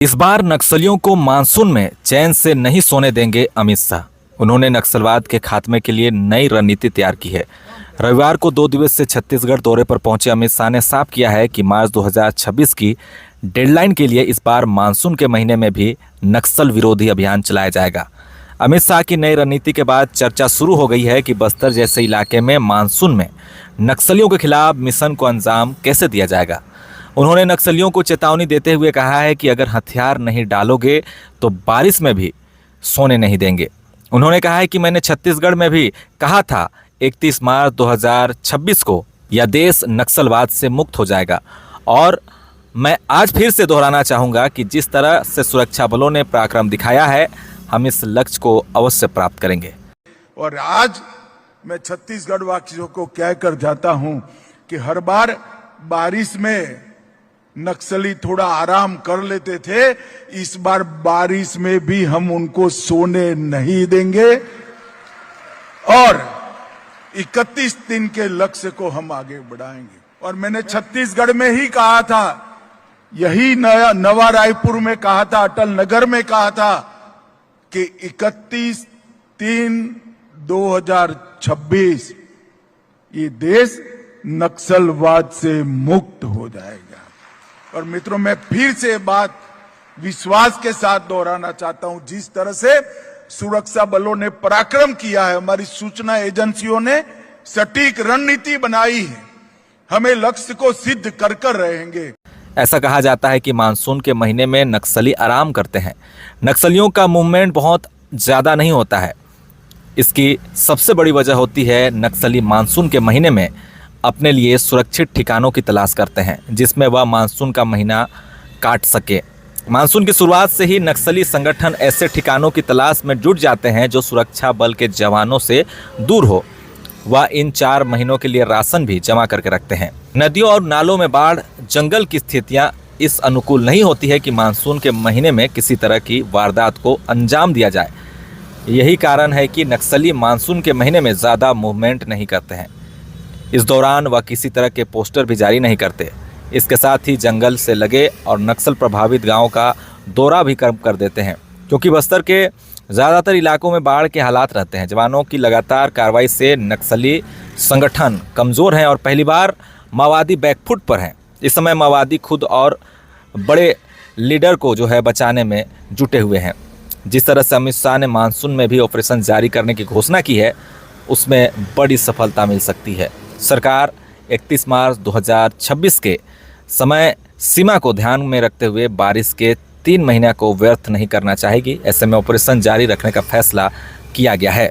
इस बार नक्सलियों को मानसून में चैन से नहीं सोने देंगे अमित शाह। उन्होंने नक्सलवाद के खात्मे के लिए नई रणनीति तैयार की है। रविवार को 2 दिवसीय छत्तीसगढ़ दौरे पर पहुंचे अमित शाह ने साफ किया है कि मार्च 2026 की डेडलाइन के लिए इस बार मानसून के महीने में भी नक्सल विरोधी अभियान चलाया जाएगा। अमित शाह की नई रणनीति के बाद चर्चा शुरू हो गई है कि बस्तर जैसे इलाके में मानसून में नक्सलियों के खिलाफ मिशन को अंजाम कैसे दिया जाएगा। उन्होंने नक्सलियों को चेतावनी देते हुए कहा है कि अगर हथियार नहीं डालोगे तो बारिश में भी सोने नहीं देंगे। उन्होंने कहा है कि मैंने छत्तीसगढ़ में भी कहा था 31 मार्च 2026 को यह देश नक्सलवाद से मुक्त हो जाएगा, और मैं आज फिर से दोहराना चाहूँगा कि जिस तरह से सुरक्षा बलों ने पराक्रम दिखाया है, हम इस लक्ष्य को अवश्य प्राप्त करेंगे। और आज मैं छत्तीसगढ़ वासियों को कहकर जाता हूं कि हर बार बारिश में नक्सली थोड़ा आराम कर लेते थे, इस बार बारिश में भी हम उनको सोने नहीं देंगे और 31 दिन के लक्ष्य को हम आगे बढ़ाएंगे। और मैंने छत्तीसगढ़ में ही कहा था, यही नवा रायपुर में कहा था, अटल नगर में कहा था कि 31/3/2026 ये देश नक्सलवाद से मुक्त हो जाएगा। और मित्रों, मैं फिर से बात विश्वास के साथ दोहराना चाहता हूं, जिस तरह से सुरक्षा बलों ने पराक्रम किया है, हमारी सूचना एजेंसियों ने सटीक रणनीति बनाई है, हमें लक्ष्य को सिद्ध कर रहेंगे। ऐसा कहा जाता है कि मानसून के महीने में नक्सली आराम करते हैं। नक्सलियों का मूवमेंट बहुत ज़्यादा नहीं होता है। इसकी सबसे बड़ी वजह होती है नक्सली मानसून के महीने में अपने लिए सुरक्षित ठिकानों की तलाश करते हैं, जिसमें वह मानसून का महीना काट सके। मानसून की शुरुआत से ही नक्सली संगठन ऐसे ठिकानों की तलाश में जुट जाते हैं जो सुरक्षा बल के जवानों से दूर हो। वह इन 4 महीनों के लिए राशन भी जमा करके रखते हैं। नदियों और नालों में बाढ़, जंगल की स्थितियां इस अनुकूल नहीं होती है कि मानसून के महीने में किसी तरह की वारदात को अंजाम दिया जाए। यही कारण है कि नक्सली मानसून के महीने में ज़्यादा मूवमेंट नहीं करते हैं। इस दौरान वह किसी तरह के पोस्टर भी जारी नहीं करते। इसके साथ ही जंगल से लगे और नक्सल प्रभावित गाँव का दौरा भी कम कर देते हैं, क्योंकि बस्तर के ज़्यादातर इलाकों में बाढ़ के हालात रहते हैं। जवानों की लगातार कार्रवाई से नक्सली संगठन कमज़ोर हैं और पहली बार माओवादी बैकफुट पर हैं। इस समय माओवादी खुद और बड़े लीडर को बचाने में जुटे हुए हैं। जिस तरह से अमित शाह ने मानसून में भी ऑपरेशन जारी करने की घोषणा की है, उसमें बड़ी सफलता मिल सकती है। सरकार 31 मार्च 2026 के समय सीमा को ध्यान में रखते हुए बारिश के 3 महीने को व्यर्थ नहीं करना चाहेगी। ऐसे में ऑपरेशन जारी रखने का फैसला किया गया है।